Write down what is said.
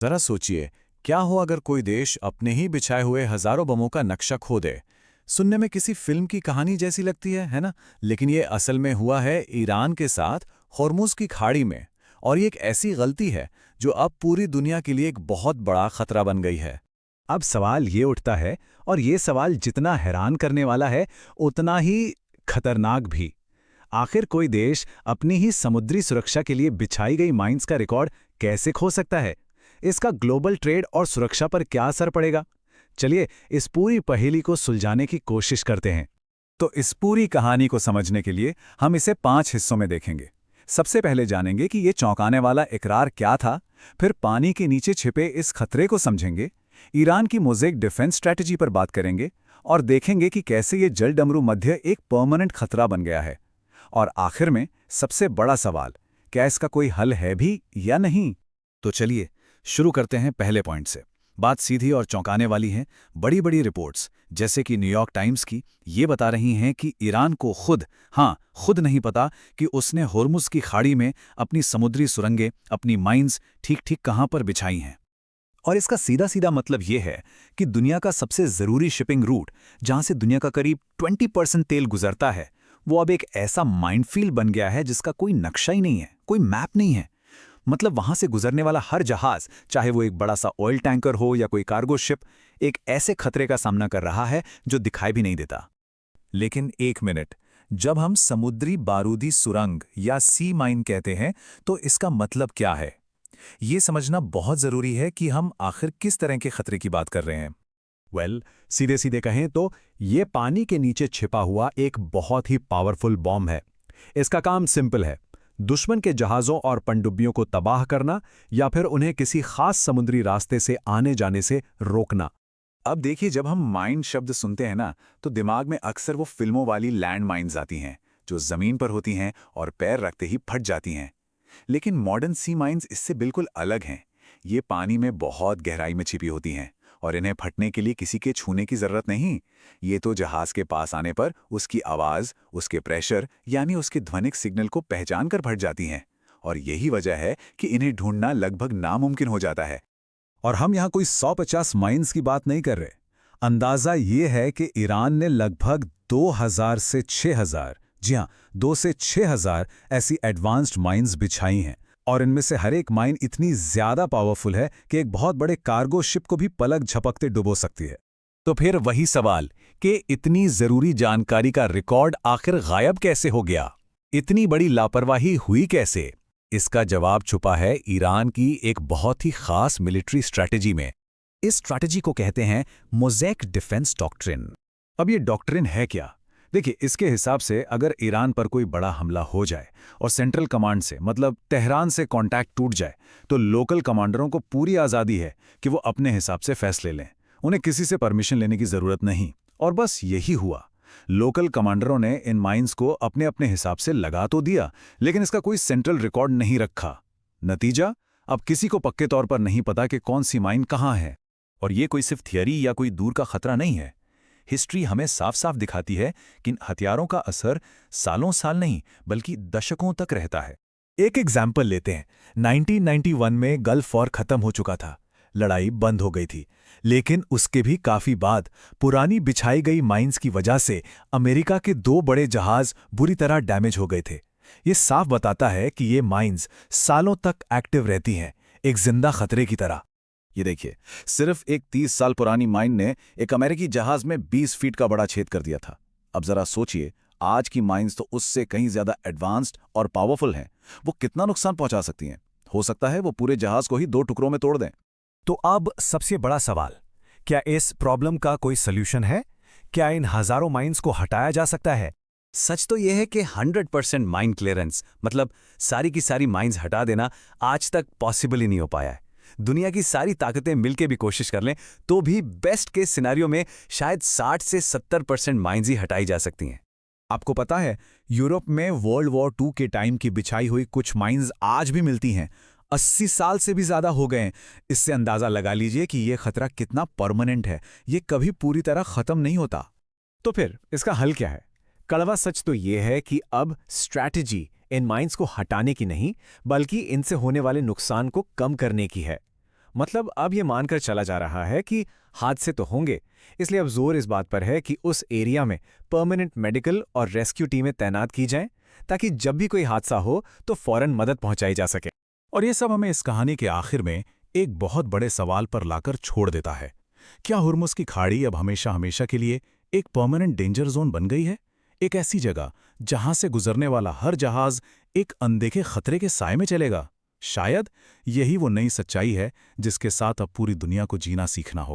जरा सोचिए, क्या हो अगर कोई देश अपने ही बिछाए हुए हजारों बमों का नक्शा खो दे। सुनने में किसी फिल्म की कहानी जैसी लगती है ना? लेकिन ये असल में हुआ है ईरान के साथ होर्मुज की खाड़ी में। और ये एक ऐसी गलती है जो अब पूरी दुनिया के लिए एक बहुत बड़ा खतरा बन गई है। अब सवाल ये उठता है, और ये सवाल जितना हैरान करने वाला है उतना ही खतरनाक भी। आखिर कोई देश अपनी ही समुद्री सुरक्षा के लिए बिछाई गई माइंस का रिकॉर्ड कैसे खो सकता है? इसका ग्लोबल ट्रेड और सुरक्षा पर क्या असर पड़ेगा? चलिए इस पूरी पहेली को सुलझाने की कोशिश करते हैं। तो इस पूरी कहानी को समझने के लिए हम इसे 5 हिस्सों में देखेंगे। सबसे पहले जानेंगे कि ये चौंकाने वाला इकरार क्या था। फिर पानी के नीचे छिपे इस खतरे को समझेंगे। ईरान की मोज़ेक डिफेंस स्ट्रैटेजी पर बात करेंगे और देखेंगे कि कैसे ये जल डमरू मध्य एक परमानेंट खतरा बन गया है। और आखिर में सबसे बड़ा सवाल, क्या इसका कोई हल है भी या नहीं? तो चलिए शुरू करते हैं पहले पॉइंट से। बात सीधी और चौंकाने वाली है। बड़ी बड़ी रिपोर्ट्स जैसे कि न्यूयॉर्क टाइम्स की ये बता रही हैं कि ईरान को खुद नहीं पता कि उसने होर्मुज की खाड़ी में अपनी समुद्री सुरंगें, अपनी माइंस ठीक ठीक कहाँ पर बिछाई हैं। और इसका सीधा सीधा मतलब ये है कि दुनिया का सबसे ज़रूरी शिपिंग रूट, जहाँ से दुनिया का करीब 20% तेल गुजरता है, वो अब एक ऐसा माइनफील्ड बन गया है जिसका कोई नक्शा ही नहीं है, कोई मैप नहीं है। मतलब वहां से गुजरने वाला हर जहाज, चाहे वो एक बड़ा सा ऑयल टैंकर हो या कोई कार्गो शिप, एक ऐसे खतरे का सामना कर रहा है जो दिखाई भी नहीं देता। लेकिन एक मिनट, जब हम समुद्री बारूदी सुरंग या सी माइन कहते हैं तो इसका मतलब क्या है? ये समझना बहुत जरूरी है कि हम आखिर किस तरह के खतरे की बात कर रहे हैं। सीधे सीधे कहें तो ये पानी के नीचे छिपा हुआ एक बहुत ही पावरफुल बॉम्ब है। इसका काम सिंपल है, दुश्मन के जहाज़ों और पनडुब्बियों को तबाह करना या फिर उन्हें किसी खास समुद्री रास्ते से आने जाने से रोकना। अब देखिए, जब हम माइन शब्द सुनते हैं ना, तो दिमाग में अक्सर वो फिल्मों वाली लैंड माइन्स आती हैं जो जमीन पर होती हैं और पैर रखते ही फट जाती हैं। लेकिन मॉडर्न सी माइन्स इससे बिल्कुल अलग हैं। ये पानी में बहुत गहराई में छिपी होती हैं और इन्हें फटने के लिए किसी के छूने की जरूरत नहीं। ये तो जहाज के पास आने पर उसकी आवाज, उसके प्रेशर यानी उसके ध्वनिक सिग्नल को पहचान कर फट जाती हैं। और यही वजह है कि इन्हें ढूंढना लगभग नामुमकिन हो जाता है। और हम यहाँ कोई 150 माइन्स की बात नहीं कर रहे। अंदाज़ा ये है कि ईरान ने लगभग 2000 से 6000, जी हाँ, 2 से 6000 ऐसी एडवांस्ड माइन्स बिछाई हैं। और इनमें से हर एक माइन इतनी ज़्यादा पावरफुल है कि एक बहुत बड़े कार्गो शिप को भी पलक झपकते डुबो सकती है। तो फिर वही सवाल कि इतनी जरूरी जानकारी का रिकॉर्ड आखिर गायब कैसे हो गया? इतनी बड़ी लापरवाही हुई कैसे? इसका जवाब छुपा है ईरान की एक बहुत ही खास मिलिट्री स्ट्रैटेजी में। इस स्ट्रैटेजी को कहते हैं मोज़ेक डिफेंस डॉक्ट्रिन। अब ये डॉक्ट्रिन है क्या? देखिए, इसके हिसाब से अगर ईरान पर कोई बड़ा हमला हो जाए और सेंट्रल कमांड से, मतलब तेहरान से कांटेक्ट टूट जाए, तो लोकल कमांडरों को पूरी आज़ादी है कि वो अपने हिसाब से फैसले लें। उन्हें किसी से परमिशन लेने की ज़रूरत नहीं। और बस यही हुआ। लोकल कमांडरों ने इन माइंस को अपने अपने हिसाब से लगा तो दिया, लेकिन इसका कोई सेंट्रल रिकॉर्ड नहीं रखा। नतीजा, अब किसी को पक्के तौर पर नहीं पता कि कौन सी माइन कहाँ है। और ये कोई सिर्फ थियरी या कोई दूर का खतरा नहीं है। हिस्ट्री हमें साफ साफ दिखाती है कि इन हथियारों का असर सालों साल नहीं बल्कि दशकों तक रहता है। एक एग्जाम्पल लेते हैं। 1991 में गल्फ वॉर खत्म हो चुका था, लड़ाई बंद हो गई थी। लेकिन उसके भी काफी बाद पुरानी बिछाई गई माइंस की वजह से अमेरिका के 2 बड़े जहाज बुरी तरह डैमेज हो गए थे। ये साफ बताता है कि ये माइंस सालों तक एक्टिव रहती हैं, एक जिंदा खतरे की तरह। ये देखिए, सिर्फ एक 30 साल पुरानी माइन ने एक अमेरिकी जहाज में 20 फीट का बड़ा छेद कर दिया था। अब जरा सोचिए, आज की माइंस तो उससे कहीं ज्यादा एडवांस्ड और पावरफुल हैं। वो कितना नुकसान पहुंचा सकती हैं? हो सकता है वो पूरे जहाज को ही 2 टुकड़ों में तोड़ दें। तो अब सबसे बड़ा सवाल, क्या इस प्रॉब्लम का कोई सॉल्यूशन है? क्या इन हजारों माइंस को हटाया जा सकता है? सच तो यह है कि 100% माइन क्लियरेंस, मतलब सारी की सारी माइंस हटा देना, आज तक पॉसिबल ही नहीं हो पाया है। दुनिया की सारी ताकतें मिलकर भी कोशिश कर लें तो भी बेस्ट केस सिनेरियो में शायद 60 से 70% माइंस ही हटाई जा सकती हैं। आपको पता है, यूरोप में वर्ल्ड वॉर 2 के टाइम की बिछाई हुई कुछ माइंस आज भी मिलती हैं। 80 साल से भी ज्यादा हो गए हैं। इससे अंदाजा लगा लीजिए कि यह खतरा कितना परमानेंट है। ये कभी पूरी तरह खत्म नहीं होता। तो फिर इसका हल क्या है? कड़वा सच तो यह है कि अब स्ट्रैटेजी इन माइंस को हटाने की नहीं, बल्कि इनसे होने वाले नुकसान को कम करने की है। मतलब अब ये मानकर चला जा रहा है कि हादसे तो होंगे, इसलिए अब जोर इस बात पर है कि उस एरिया में परमानेंट मेडिकल और रेस्क्यू टीमें तैनात की जाएं, ताकि जब भी कोई हादसा हो तो फौरन मदद पहुंचाई जा सके। और ये सब हमें इस कहानी के आखिर में एक बहुत बड़े सवाल पर लाकर छोड़ देता है। क्या हुर्मुज़ की खाड़ी अब हमेशा हमेशा के लिए एक परमानेंट डेंजर जोन बन गई है? एक ऐसी जगह जहां से गुजरने वाला हर जहाज एक अनदेखे खतरे के साए में चलेगा? शायद यही वो नई सच्चाई है जिसके साथ अब पूरी दुनिया को जीना सीखना होगा।